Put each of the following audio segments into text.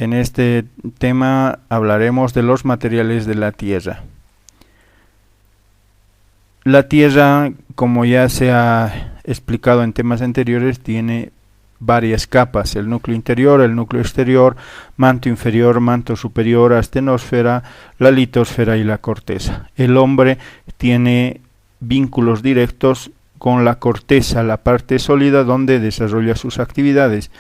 En este tema hablaremos de los materiales de la Tierra. La Tierra, como ya se ha explicado en temas anteriores, tiene varias capas: el núcleo interior, el núcleo exterior, manto inferior, manto superior, astenosfera, la litosfera y la corteza. El hombre tiene vínculos directos con la corteza, la parte sólida donde desarrolla sus actividades.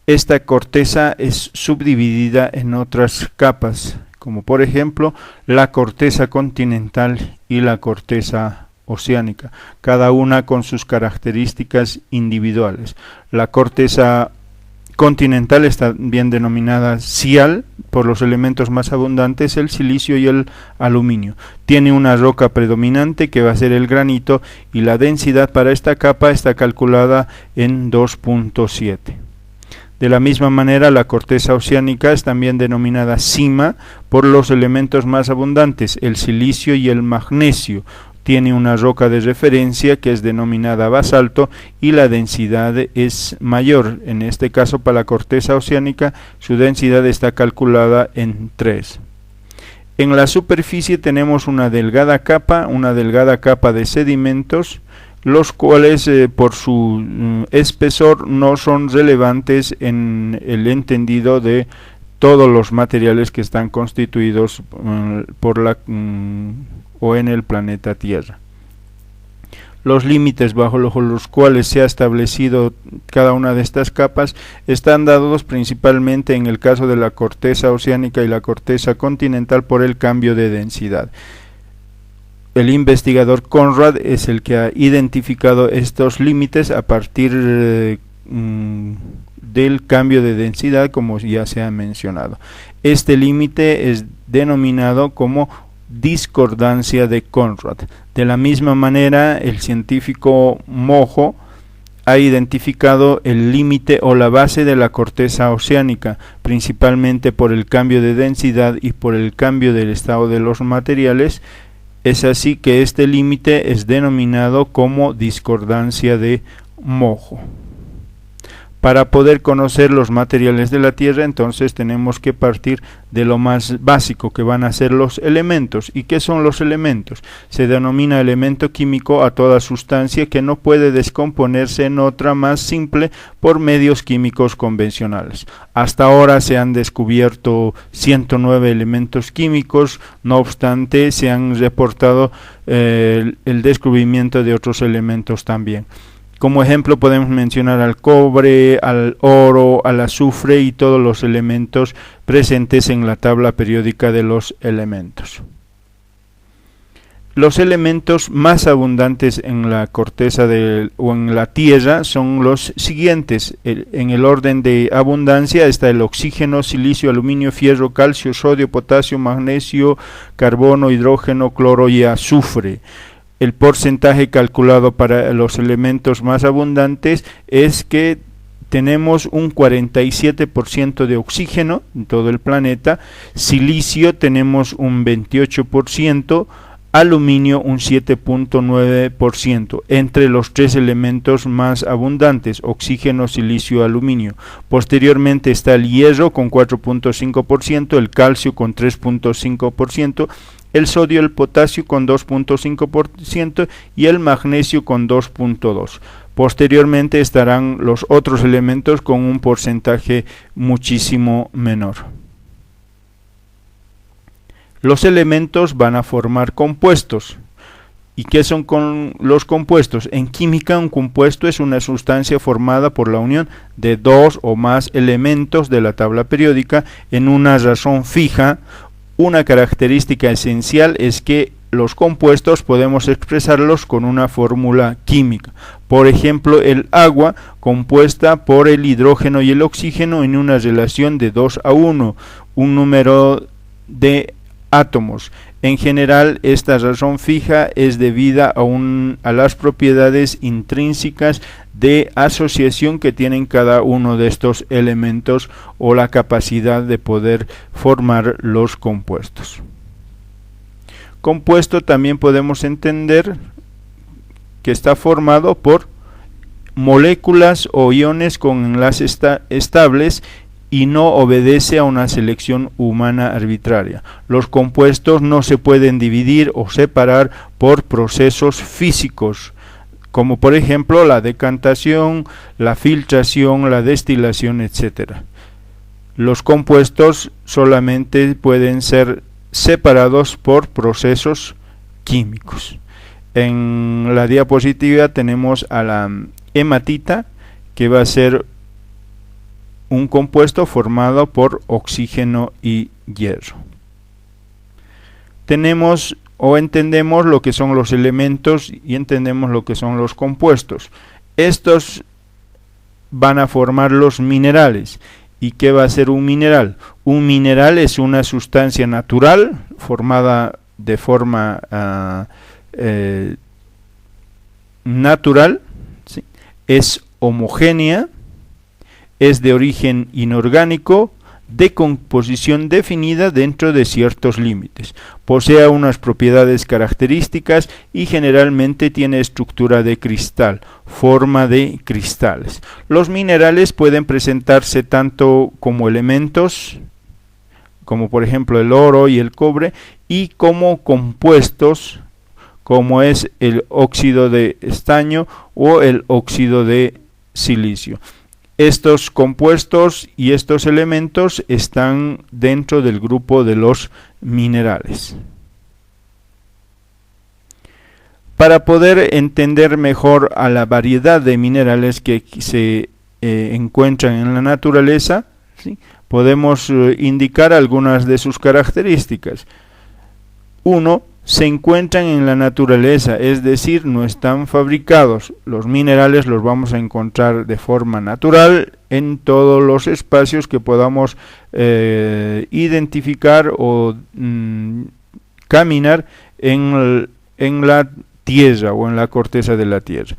Esta corteza es subdividida en otras capas, como por ejemplo la corteza continental y la corteza oceánica, cada una con sus características individuales. La corteza continental está bien denominada sial por los elementos más abundantes, el silicio y el aluminio. Tiene una roca predominante que va a ser el granito, y la densidad para esta capa está calculada en 2.7. De la misma manera, la corteza oceánica es también denominada sima por los elementos más abundantes, el silicio y el magnesio. Tiene una roca de referencia que es denominada basalto y la densidad es mayor. En este caso, para la corteza oceánica, su densidad está calculada en 3. En la superficie tenemos una delgada capa de sedimentos, los cuales por su espesor no son relevantes en el entendido de todos los materiales que están constituidos o en el planeta Tierra. Los límites bajo los cuales se ha establecido cada una de estas capas están dados principalmente en el caso de la corteza oceánica y la corteza continental por el cambio de densidad. El investigador Conrad es el que ha identificado estos límites a partir del cambio de densidad, como ya se ha mencionado. Este límite es denominado como discordancia de Conrad. De la misma manera, el científico Mojo ha identificado el límite o la base de la corteza oceánica, principalmente por el cambio de densidad y por el cambio del estado de los materiales. Es así que este límite es denominado como discordancia de Mojo. Para poder conocer los materiales de la Tierra, entonces tenemos que partir de lo más básico, que van a ser los elementos. ¿Y qué son los elementos? Se denomina elemento químico a toda sustancia que no puede descomponerse en otra más simple por medios químicos convencionales. Hasta ahora se han descubierto 109 elementos químicos, no obstante se han reportado el descubrimiento de otros elementos también. Como ejemplo podemos mencionar al cobre, al oro, al azufre y todos los elementos presentes en la tabla periódica de los elementos. Los elementos más abundantes en la corteza o en la Tierra son los siguientes. En el orden de abundancia está el oxígeno, silicio, aluminio, fierro, calcio, sodio, potasio, magnesio, carbono, hidrógeno, cloro y azufre. El porcentaje calculado para los elementos más abundantes es que tenemos un 47% de oxígeno en todo el planeta, silicio tenemos un 28%, aluminio un 7.9%, entre los tres elementos más abundantes, oxígeno, silicio, aluminio. Posteriormente está el hierro con 4.5%, el calcio con 3.5%, el sodio y el potasio con 2.5% y el magnesio con 2.2%. Posteriormente estarán los otros elementos con un porcentaje muchísimo menor. Los elementos van a formar compuestos. ¿Y qué son los compuestos? En química, un compuesto es una sustancia formada por la unión de dos o más elementos de la tabla periódica en una razón fija. Una característica esencial es que los compuestos podemos expresarlos con una fórmula química. Por ejemplo, el agua compuesta por el hidrógeno y el oxígeno en una relación de 2:1, un número de átomos. En general, esta razón fija es debida a las propiedades intrínsecas de asociación que tienen cada uno de estos elementos o la capacidad de poder formar los compuestos. Compuesto también podemos entender que está formado por moléculas o iones con enlaces estables y no obedece a una selección humana arbitraria. Los compuestos no se pueden dividir o separar por procesos físicos, como por ejemplo la decantación, la filtración, la destilación, etc. Los compuestos solamente pueden ser separados por procesos químicos. En la diapositiva tenemos a la hematita, que va a ser un compuesto formado por oxígeno y hierro. Tenemos o entendemos lo que son los elementos y entendemos lo que son los compuestos. Estos van a formar los minerales. ¿Y qué va a ser un mineral? Un mineral es una sustancia natural formada de forma natural, ¿sí? Es homogénea, es de origen inorgánico, de composición definida dentro de ciertos límites, posee unas propiedades características y generalmente tiene estructura de cristal, forma de cristales. Los minerales pueden presentarse tanto como elementos, como por ejemplo el oro y el cobre, y como compuestos, como es el óxido de estaño o el óxido de silicio. Estos compuestos y estos elementos están dentro del grupo de los minerales. Para poder entender mejor a la variedad de minerales que se encuentran en la naturaleza, ¿sí?, podemos indicar algunas de sus características. 1. Se encuentran en la naturaleza, es decir, no están fabricados. Los minerales los vamos a encontrar de forma natural en todos los espacios que podamos identificar o caminar en la tierra o en la corteza de la tierra.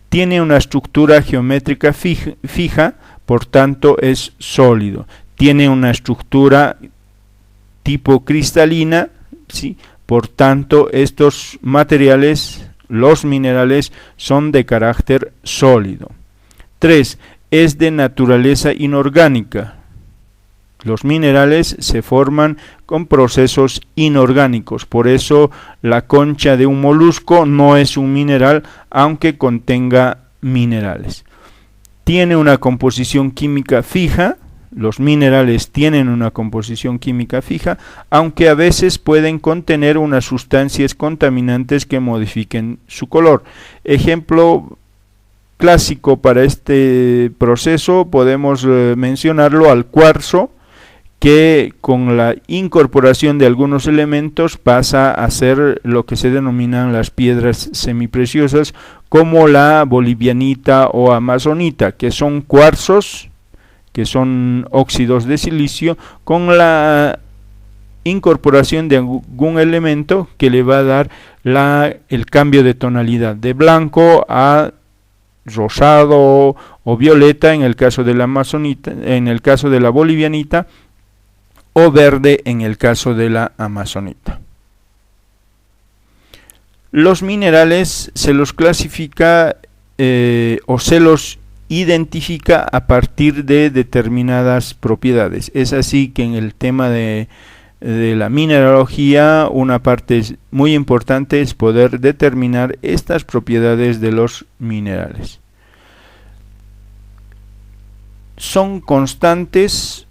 Tiene una estructura geométrica fija, por tanto es sólido. Tiene una estructura tipo cristalina, ¿sí? Por tanto, estos materiales, los minerales, son de carácter sólido. 3. Es de naturaleza inorgánica. Los minerales se forman con procesos inorgánicos, por eso la concha de un molusco no es un mineral, aunque contenga minerales. Tiene una composición química fija. Los minerales tienen una composición química fija, aunque a veces pueden contener unas sustancias contaminantes que modifiquen su color. Ejemplo clásico para este proceso podemos mencionarlo al cuarzo, que con la incorporación de algunos elementos pasa a ser lo que se denominan las piedras semipreciosas, como la bolivianita o amazonita, que son cuarzos, que son óxidos de silicio, con la incorporación de algún elemento que le va a dar el cambio de tonalidad, de blanco a rosado o violeta en el caso de la amazonita, en el caso de la bolivianita, o verde en el caso de la amazonita. Los minerales se los clasifica o se los identifica a partir de determinadas propiedades. Es así que en el tema de la mineralogía, una parte muy importante es poder determinar estas propiedades de los minerales. Son constantes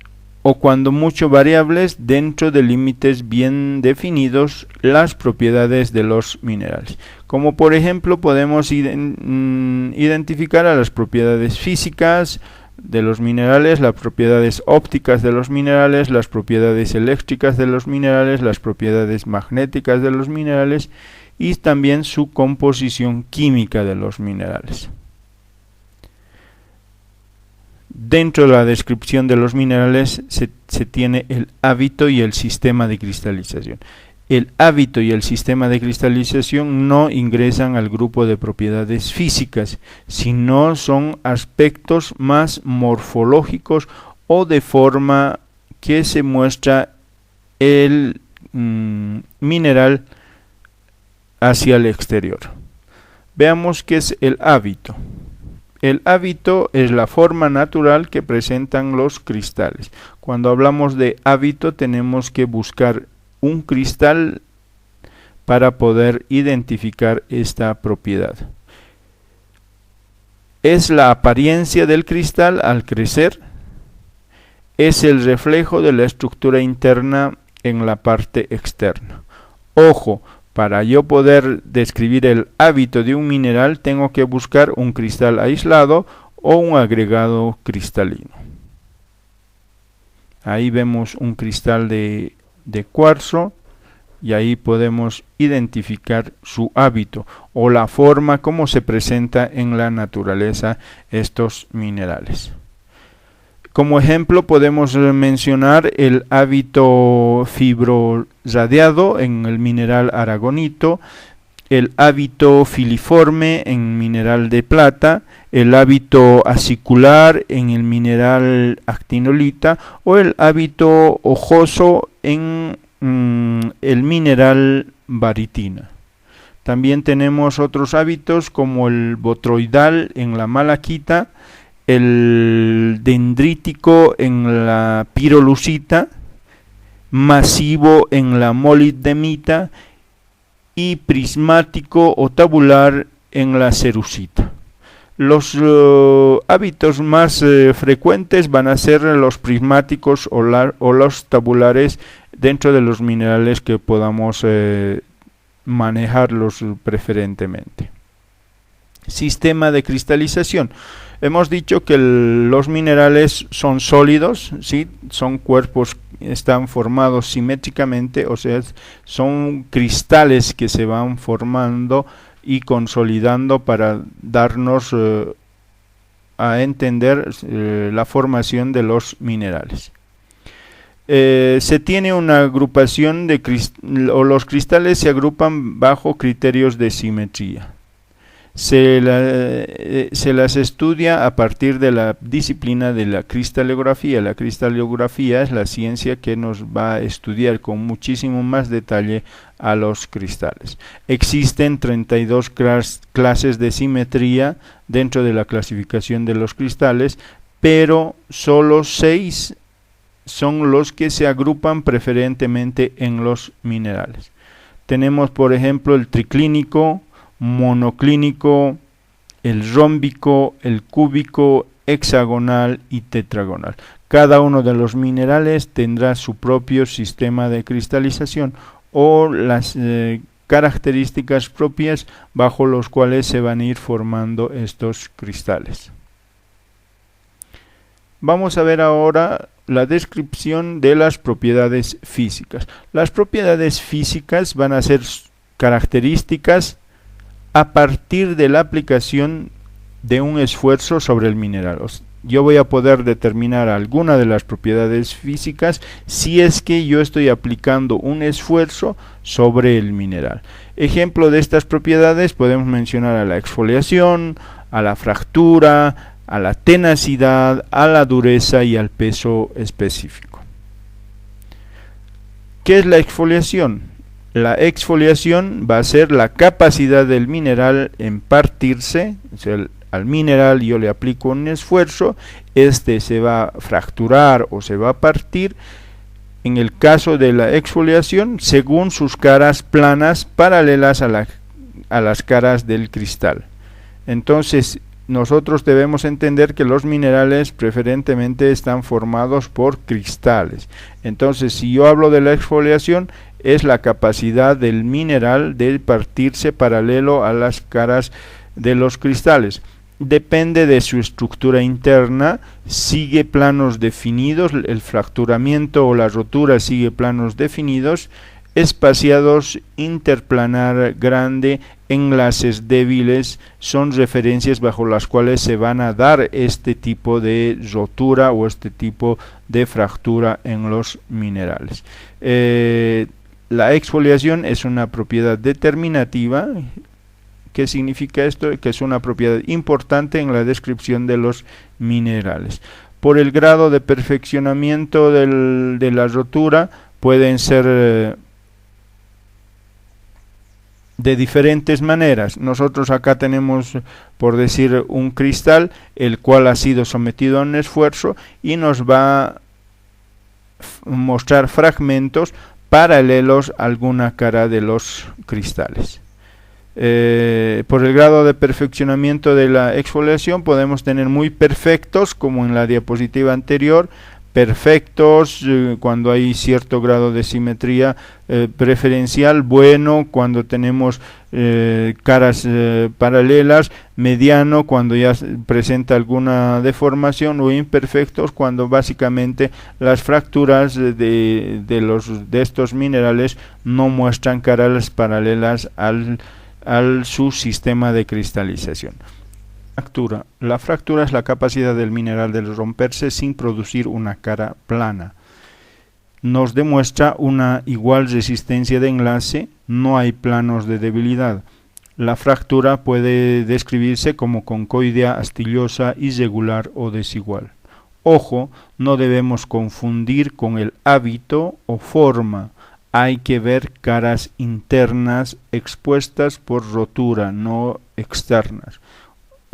o cuando mucho variables dentro de límites bien definidos las propiedades de los minerales. Como por ejemplo podemos identificar a las propiedades físicas de los minerales, las propiedades ópticas de los minerales, las propiedades eléctricas de los minerales, las propiedades magnéticas de los minerales y también su composición química de los minerales. Dentro de la descripción de los minerales se tiene el hábito y el sistema de cristalización. El hábito y el sistema de cristalización no ingresan al grupo de propiedades físicas, sino son aspectos más morfológicos o de forma que se muestra el mineral hacia el exterior. Veamos qué es el hábito. El hábito es la forma natural que presentan los cristales. Cuando hablamos de hábito tenemos que buscar un cristal para poder identificar esta propiedad. Es la apariencia del cristal al crecer, es el reflejo de la estructura interna en la parte externa. Ojo, para yo poder describir el hábito de un mineral tengo que buscar un cristal aislado o un agregado cristalino. Ahí vemos un cristal de cuarzo y ahí podemos identificar su hábito o la forma como se presenta en la naturaleza estos minerales. Como ejemplo podemos mencionar el hábito fibroradiado en el mineral aragonito, el hábito filiforme en mineral de plata, el hábito acicular en el mineral actinolita o el hábito hojoso en el mineral baritina. También tenemos otros hábitos como el botroidal en la malaquita, el dendrítico en la pirolusita, masivo en la molibdemita y prismático o tabular en la cerucita. Los hábitos más frecuentes van a ser los prismáticos o los tabulares dentro de los minerales que podamos manejarlos preferentemente. Sistema de cristalización. Hemos dicho que los minerales son sólidos, ¿sí? Son cuerpos, están formados simétricamente, o sea, son cristales que se van formando y consolidando para darnos a entender la formación de los minerales. Se tiene una agrupación de los cristales se agrupan bajo criterios de simetría. Se las estudia a partir de la disciplina de la cristalografía. La cristalografía es la ciencia que nos va a estudiar con muchísimo más detalle a los cristales. Existen 32 clases de simetría dentro de la clasificación de los cristales, pero solo 6 son los que se agrupan preferentemente en los minerales. Tenemos, por ejemplo, el triclínico, monoclínico, el rómbico, el cúbico, hexagonal y tetragonal. Cada uno de los minerales tendrá su propio sistema de cristalización o las características propias bajo los cuales se van a ir formando estos cristales. Vamos a ver ahora la descripción de las propiedades físicas. Las propiedades físicas van a ser características a partir de la aplicación de un esfuerzo sobre el mineral. Yo voy a poder determinar alguna de las propiedades físicas si es que yo estoy aplicando un esfuerzo sobre el mineral. Ejemplo de estas propiedades podemos mencionar a la exfoliación, a la fractura, a la tenacidad, a la dureza y al peso específico. ¿Qué es la exfoliación? La exfoliación va a ser la capacidad del mineral en partirse, o sea, al mineral yo le aplico un esfuerzo, este se va a fracturar o se va a partir, en el caso de la exfoliación, según sus caras planas paralelas a las caras del cristal. Entonces, nosotros debemos entender que los minerales preferentemente están formados por cristales. Entonces, si yo hablo de la exfoliación, es la capacidad del mineral de partirse paralelo a las caras de los cristales. Depende de su estructura interna, sigue planos definidos, el fracturamiento o la rotura sigue planos definidos, espaciados, interplanar grande, enlaces débiles, son referencias bajo las cuales se van a dar este tipo de rotura o este tipo de fractura en los minerales. La exfoliación es una propiedad determinativa. ¿Qué significa esto? Que es una propiedad importante en la descripción de los minerales. Por el grado de perfeccionamiento de la rotura pueden ser de diferentes maneras. Nosotros acá tenemos, por decir, un cristal, el cual ha sido sometido a un esfuerzo y nos va a mostrar fragmentos paralelos a alguna cara de los cristales. Por el grado de perfeccionamiento de la exfoliación podemos tener muy perfectos, como en la diapositiva anterior, perfectos cuando hay cierto grado de simetría preferencial, bueno cuando tenemos caras paralelas, mediano cuando ya presenta alguna deformación, o imperfectos cuando básicamente las fracturas de estos minerales no muestran caras paralelas al su sistema de cristalización. Fractura. La fractura es la capacidad del mineral de romperse sin producir una cara plana. Nos demuestra una igual resistencia de enlace, no hay planos de debilidad. La fractura puede describirse como concoidea, astillosa, irregular o desigual. Ojo, no debemos confundir con el hábito o forma. Hay que ver caras internas expuestas por rotura, no externas.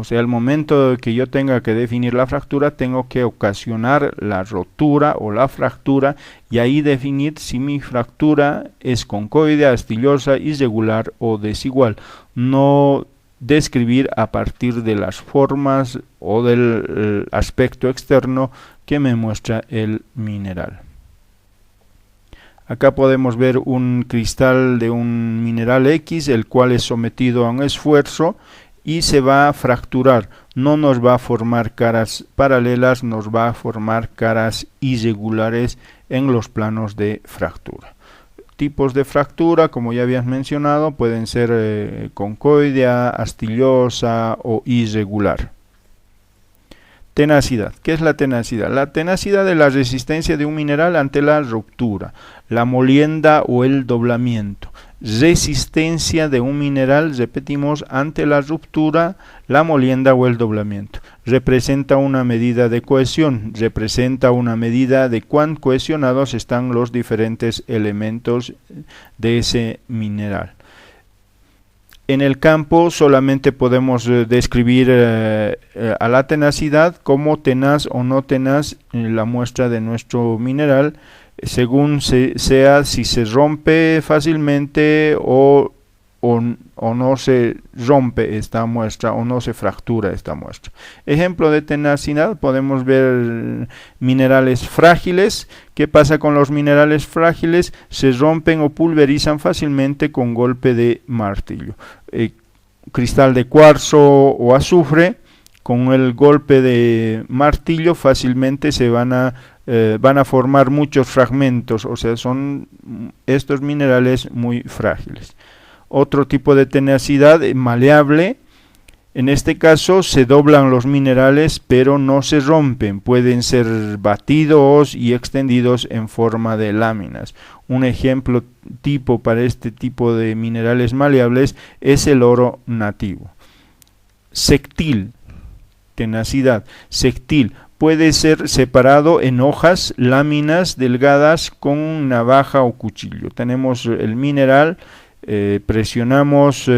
O sea, al momento de que yo tenga que definir la fractura, tengo que ocasionar la rotura o la fractura y ahí definir si mi fractura es concoidea, astillosa, irregular o desigual. No describir a partir de las formas o del aspecto externo que me muestra el mineral. Acá podemos ver un cristal de un mineral X, el cual es sometido a un esfuerzo y se va a fracturar. No nos va a formar caras paralelas, nos va a formar caras irregulares en los planos de fractura. Tipos de fractura, como ya habías mencionado, pueden ser concoidea, astillosa o irregular. Tenacidad. ¿Qué es la tenacidad? La tenacidad es la resistencia de un mineral ante la ruptura, la molienda o el doblamiento. Resistencia de un mineral, repetimos, ante la ruptura, la molienda o el doblamiento. Representa una medida de cohesión, representa una medida de cuán cohesionados están los diferentes elementos de ese mineral. En el campo solamente podemos describir a la tenacidad como tenaz o no tenaz la muestra de nuestro mineral, según sea si se rompe fácilmente o no se rompe esta muestra o no se fractura esta muestra. Ejemplo de tenacidad, podemos ver minerales frágiles. ¿Qué pasa con los minerales frágiles? Se rompen o pulverizan fácilmente con golpe de martillo. Cristal de cuarzo o azufre, con el golpe de martillo fácilmente se van a formar muchos fragmentos, o sea, son estos minerales muy frágiles. Otro tipo de tenacidad maleable, en este caso se doblan los minerales pero no se rompen, pueden ser batidos y extendidos en forma de láminas. Un ejemplo tipo para este tipo de minerales maleables es el oro nativo. Sectil, tenacidad, sectil. Puede ser separado en hojas, láminas delgadas con navaja o cuchillo. Tenemos el mineral, presionamos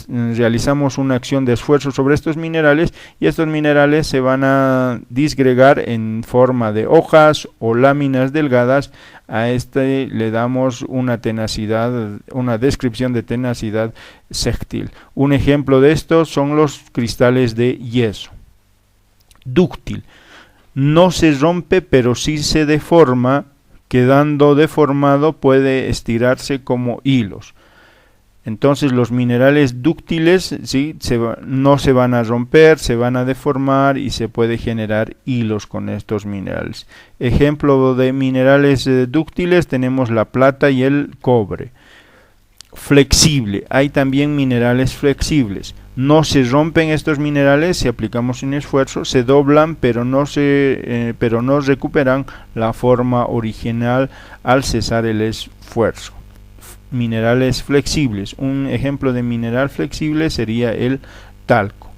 realizamos una acción de esfuerzo sobre estos minerales y estos minerales se van a disgregar en forma de hojas o láminas delgadas. A este le damos una tenacidad, una descripción de tenacidad sectil. Un ejemplo de esto son los cristales de yeso. Dúctil. No se rompe pero sí se deforma, quedando deformado puede estirarse como hilos. Entonces los minerales dúctiles ¿sí? No se van a romper, se van a deformar y se puede generar hilos con estos minerales. Ejemplo de minerales dúctiles tenemos la plata y el cobre. Flexible, hay también minerales flexibles. No se rompen estos minerales si aplicamos un esfuerzo, se doblan pero no recuperan la forma original al cesar el esfuerzo. Minerales flexibles, un ejemplo de mineral flexible sería el talco.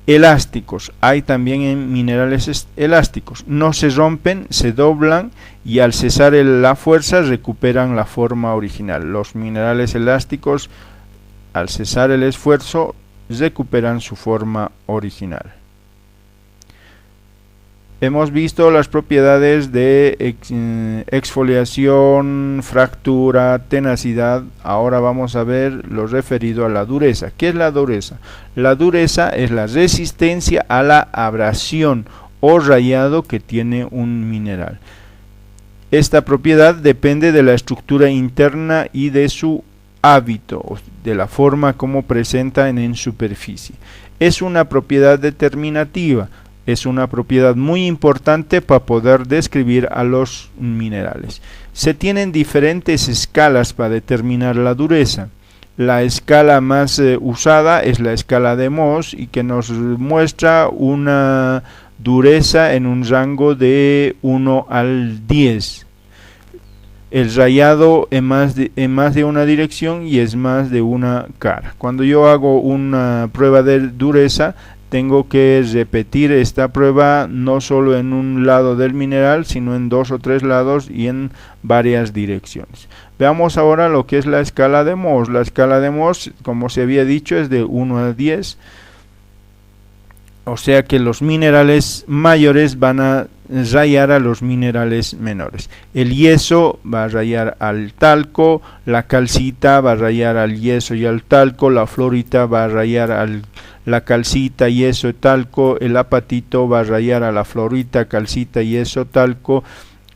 Elásticos, hay también en minerales elásticos, no se rompen, se doblan y al cesar la fuerza recuperan la forma original. Los minerales elásticos, al cesar el esfuerzo, recuperan su forma original. Hemos visto las propiedades de exfoliación, fractura, tenacidad. Ahora vamos a ver lo referido a la dureza. ¿Qué es la dureza? La dureza es la resistencia a la abrasión o rayado que tiene un mineral. Esta propiedad depende de la estructura interna y de su hábito, de la forma como presentan en superficie. Es una propiedad determinativa. Es una propiedad muy importante para poder describir a los minerales. Se tienen diferentes escalas para determinar la dureza. La escala más usada es la escala de Mohs y que nos muestra una dureza en un rango de 1 al 10. El rayado en más de una dirección y es más de una cara. Cuando yo hago una prueba de dureza, tengo que repetir esta prueba no solo en un lado del mineral, sino en 2 o 3 lados y en varias direcciones. Veamos ahora lo que es la escala de Mohs. La escala de Mohs, como se había dicho, es de 1 a 10. O sea que los minerales mayores van a rayar a los minerales menores. El yeso va a rayar al talco, la calcita va a rayar al yeso y al talco, la fluorita va a rayar al la calcita, yeso, talco, el apatito va a rayar a la fluorita, calcita, yeso, talco,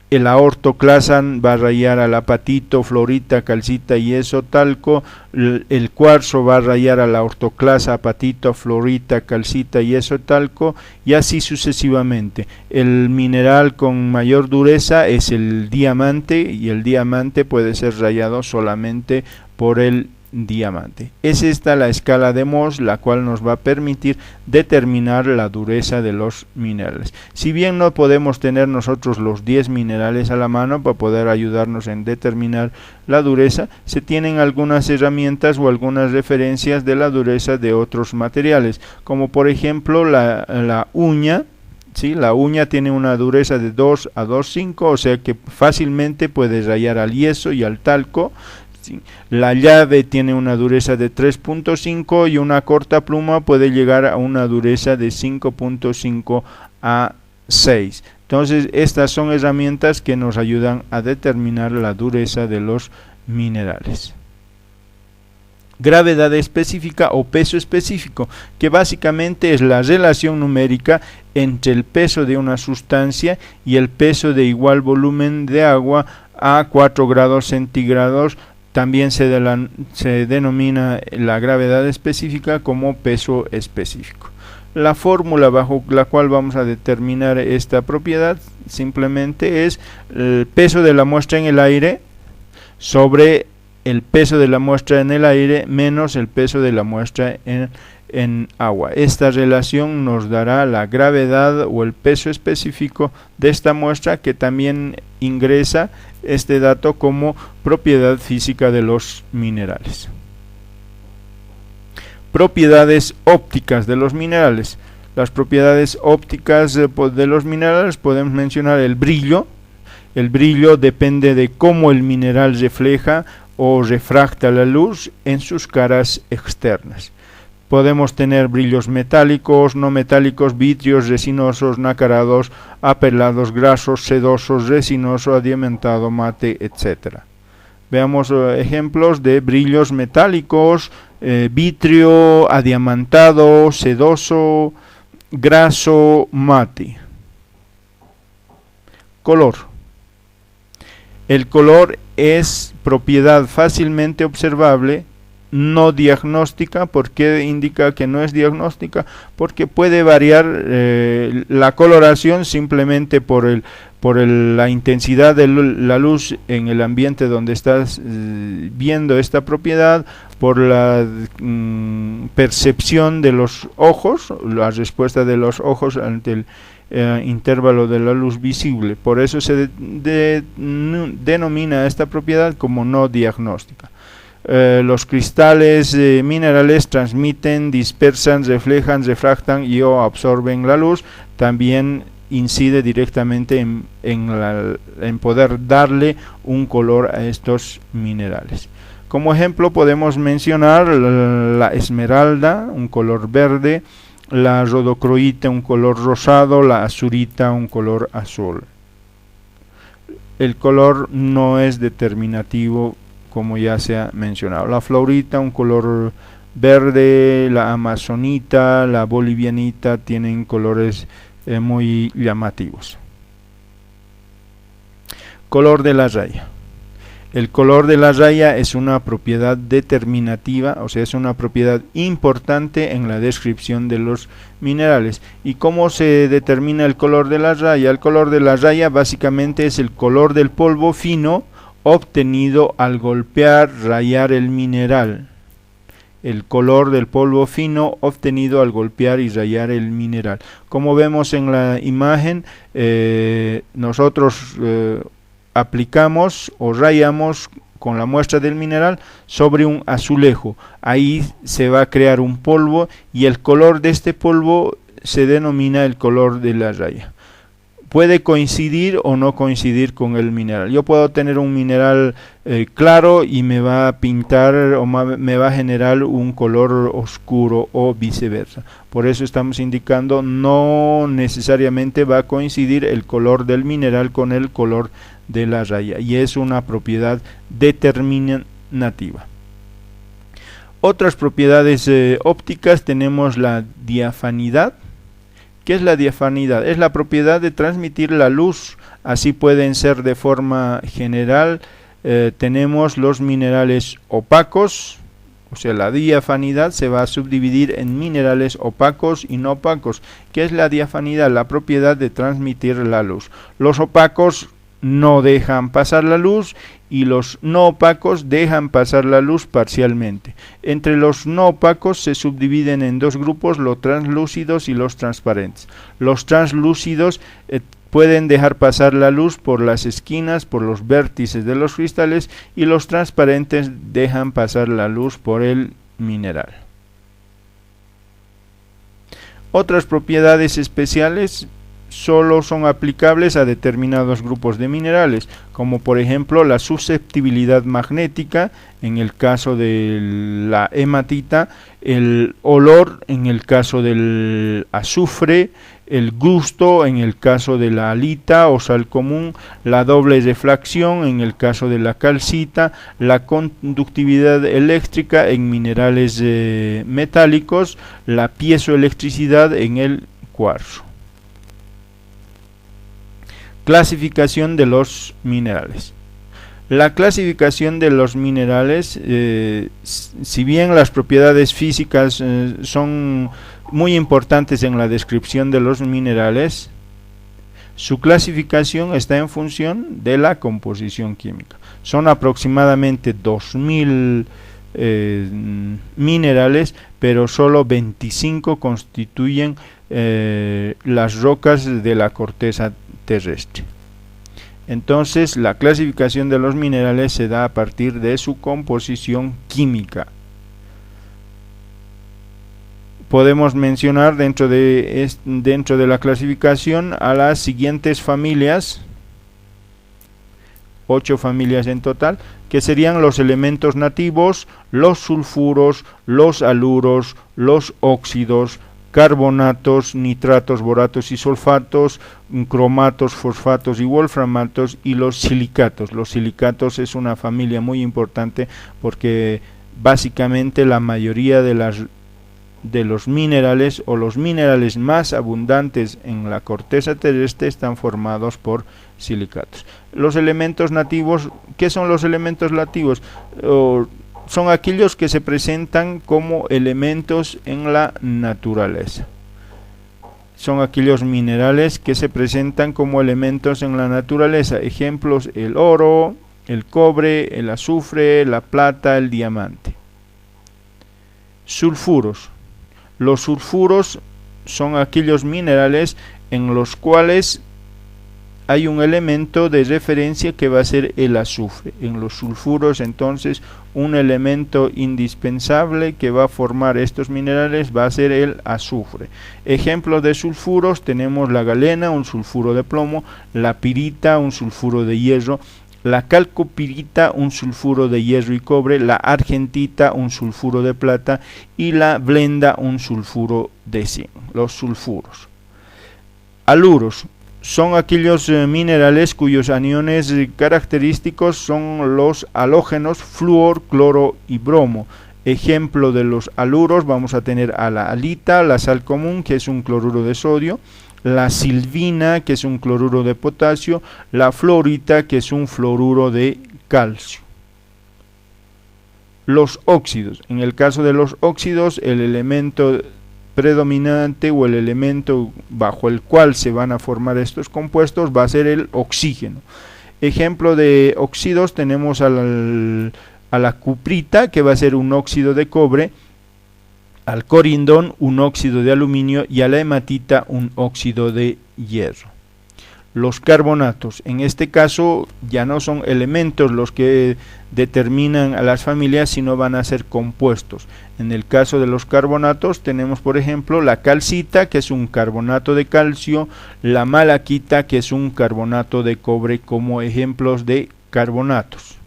el aortoclasan va a rayar al apatito, fluorita, calcita, yeso, talco, el cuarzo va a rayar a la ortoclasa, apatito, fluorita, calcita, yeso, talco, y así sucesivamente. El mineral con mayor dureza es el diamante, y el diamante puede ser rayado solamente por el diamante. Es esta la escala de Mohs, la cual nos va a permitir determinar la dureza de los minerales. Si bien no podemos tener nosotros los 10 minerales a la mano para poder ayudarnos en determinar la dureza, se tienen algunas herramientas o algunas referencias de la dureza de otros materiales, como por ejemplo la uña. ¿Sí? La uña tiene una dureza de 2 a 2,5, o sea que fácilmente puede rayar al yeso y al talco. La llave tiene una dureza de 3.5 y una corta pluma puede llegar a una dureza de 5.5 a 6. Entonces estas son herramientas que nos ayudan a determinar la dureza de los minerales. Gravedad específica o peso específico, que básicamente es la relación numérica entre el peso de una sustancia y el peso de igual volumen de agua a 4 grados centígrados. También se denomina la gravedad específica como peso específico. La fórmula bajo la cual vamos a determinar esta propiedad simplemente es el peso de la muestra en el aire sobre el peso de la muestra en el aire menos el peso de la muestra en agua. Esta relación nos dará la gravedad o el peso específico de esta muestra, que también ingresa este dato como propiedad física de los minerales. Propiedades ópticas de los minerales. Las propiedades ópticas de los minerales podemos mencionar el brillo. El brillo depende de cómo el mineral refleja o refracta la luz en sus caras externas. Podemos tener brillos metálicos, no metálicos, vítreos, resinosos, nacarados, apelados, grasos, sedosos, resinoso, adiamantado, mate, etc. Veamos ejemplos de brillos metálicos: vítreo, adiamantado, sedoso, graso, mate. Color. El color es propiedad fácilmente observable, no diagnóstica. ¿Por qué indica que no es diagnóstica? Porque puede variar la coloración simplemente por la intensidad de la luz en el ambiente donde estás viendo esta propiedad, por la percepción de los ojos, la respuesta de los ojos ante el intervalo de la luz visible. Por eso se denomina esta propiedad como no diagnóstica. Los cristales minerales transmiten, dispersan, reflejan, refractan y o absorben la luz. También incide directamente en poder darle un color a estos minerales. Como ejemplo podemos mencionar la esmeralda, un color verde, la rodocroita, un color rosado, la azurita, un color azul. El color no es determinativo, como ya se ha mencionado. La flaurita, un color verde, la amazonita, la bolivianita tienen colores muy llamativos. Color de la raya. El color de la raya es una propiedad determinativa, o sea, es una propiedad importante en la descripción de los minerales. ¿Y cómo se determina el color de la raya? El color de la raya básicamente es el color del polvo fino obtenido al golpear, rayar el mineral. El color del polvo fino obtenido al golpear y rayar el mineral. Como vemos en la imagen, nosotros aplicamos o rayamos con la muestra del mineral sobre un azulejo. Ahí se va a crear un polvo y el color de este polvo se denomina el color de la raya. Puede coincidir o no coincidir con el mineral. Yo puedo tener un mineral claro y me va a pintar o me va a generar un color oscuro o viceversa. Por eso estamos indicando no necesariamente va a coincidir el color del mineral con el color de la raya, y es una propiedad determinativa. Otras propiedades ópticas tenemos la diafanidad. ¿Qué es la diafanidad? Es la propiedad de transmitir la luz. Así pueden ser de forma general. Tenemos los minerales opacos, o sea, la diafanidad se va a subdividir en minerales opacos y no opacos. ¿Qué es la diafanidad? La propiedad de transmitir la luz. Los opacos no dejan pasar la luz y los no opacos dejan pasar la luz parcialmente. Entre los no opacos se subdividen en dos grupos, los translúcidos y los transparentes. Los translúcidos pueden dejar pasar la luz por las esquinas, por los vértices de los cristales, y los transparentes dejan pasar la luz por el mineral. Otras propiedades especiales solo son aplicables a determinados grupos de minerales, como por ejemplo la susceptibilidad magnética en el caso de la hematita, el olor en el caso del azufre, el gusto en el caso de la halita o sal común, la doble refracción en el caso de la calcita, la conductividad eléctrica en minerales metálicos, la piezoelectricidad en el cuarzo. Clasificación de los minerales. La clasificación de los minerales, si bien las propiedades físicas son muy importantes en la descripción de los minerales, su clasificación está en función de la composición química. Son aproximadamente 2000 minerales, pero solo 25 constituyen las rocas de la corteza terrestre. Entonces, la clasificación de los minerales se da a partir de su composición química. Podemos mencionar dentro de la clasificación a las siguientes familias, 8 familias en total, que serían los elementos nativos, los sulfuros, los haluros, los óxidos, carbonatos, nitratos, boratos y sulfatos, cromatos, fosfatos y wolframatos, y los silicatos. Los silicatos es una familia muy importante porque básicamente la mayoría de los minerales o los minerales más abundantes en la corteza terrestre están formados por silicatos. Los elementos nativos, ¿qué son los elementos nativos? Son aquellos que se presentan como elementos en la naturaleza. Son aquellos minerales que se presentan como elementos en la naturaleza. Ejemplos: el oro, el cobre, el azufre, la plata, el diamante. Sulfuros. Los sulfuros son aquellos minerales en los cuales hay un elemento de referencia que va a ser el azufre. En los sulfuros, entonces, un elemento indispensable que va a formar estos minerales va a ser el azufre. Ejemplos de sulfuros: tenemos la galena, un sulfuro de plomo; la pirita, un sulfuro de hierro; la calcopirita, un sulfuro de hierro y cobre; la argentita, un sulfuro de plata; y la blenda, un sulfuro de zinc. Los sulfuros. Haluros son aquellos minerales cuyos aniones característicos son los halógenos flúor, cloro y bromo. Ejemplo de los haluros: vamos a tener a la halita, la sal común, que es un cloruro de sodio; la silvina, que es un cloruro de potasio; la fluorita, que es un fluoruro de calcio. Los óxidos. En el caso de los óxidos, el elemento predominante o el elemento bajo el cual se van a formar estos compuestos va a ser el oxígeno. Ejemplo de óxidos: tenemos a la cuprita, que va a ser un óxido de cobre; al corindón, un óxido de aluminio; y a la hematita, un óxido de hierro. Los carbonatos. En este caso ya no son elementos los que determinan a las familias, sino van a ser compuestos. En el caso de los carbonatos tenemos, por ejemplo, la calcita, que es un carbonato de calcio; la malaquita, que es un carbonato de cobre, como ejemplos de carbonatos.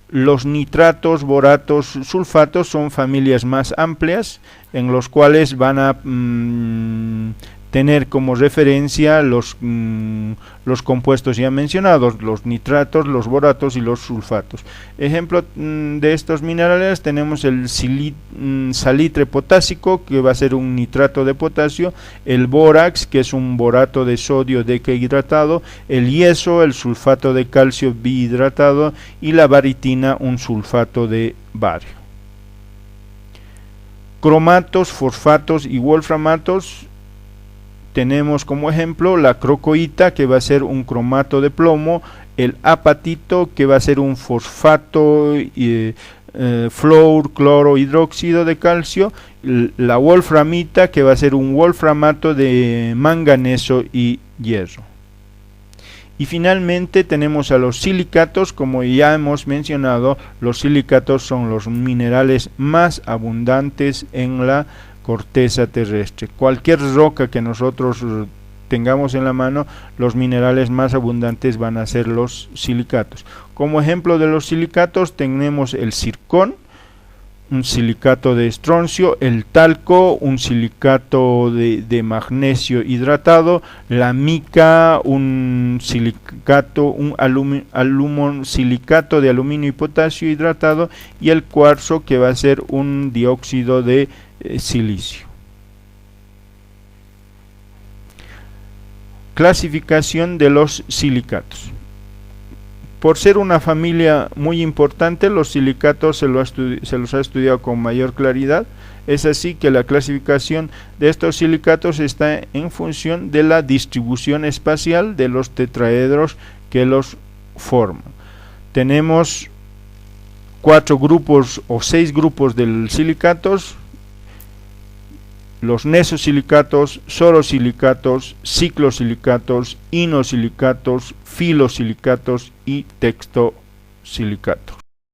Los nitratos, boratos, sulfatos son familias más amplias, en los cuales van a tener como referencia los compuestos ya mencionados: los nitratos, los boratos y los sulfatos. Ejemplo de estos minerales tenemos el salitre potásico, que va a ser un nitrato de potasio; el bórax, que es un borato de sodio deshidratado; el yeso, el sulfato de calcio bihidratado; y la baritina, un sulfato de bario. Cromatos, fosfatos y wolframatos. Tenemos como ejemplo la crocoíta, que va a ser un cromato de plomo; el apatito, que va a ser un fosfato flúor, cloro, hidróxido de calcio; la wolframita, que va a ser un wolframato de manganeso y hierro. Y finalmente tenemos a los silicatos. Como ya hemos mencionado, los silicatos son los minerales más abundantes en la corteza terrestre. Cualquier roca que nosotros tengamos en la mano, los minerales más abundantes van a ser los silicatos. Como ejemplo de los silicatos tenemos el zircón, un silicato de estroncio; el talco, un silicato de magnesio hidratado; la mica, un silicato, silicato de aluminio y potasio hidratado; y el cuarzo, que va a ser un dióxido de silicio. Clasificación de los silicatos. Por ser una familia muy importante, los silicatos se los ha estudiado con mayor claridad. Es así que la clasificación de estos silicatos está en función de la distribución espacial de los tetraedros que los forman. Tenemos 4 grupos o 6 grupos de silicatos: los nesosilicatos, sorosilicatos, ciclosilicatos, inosilicatos, filosilicatos y textosilicatos.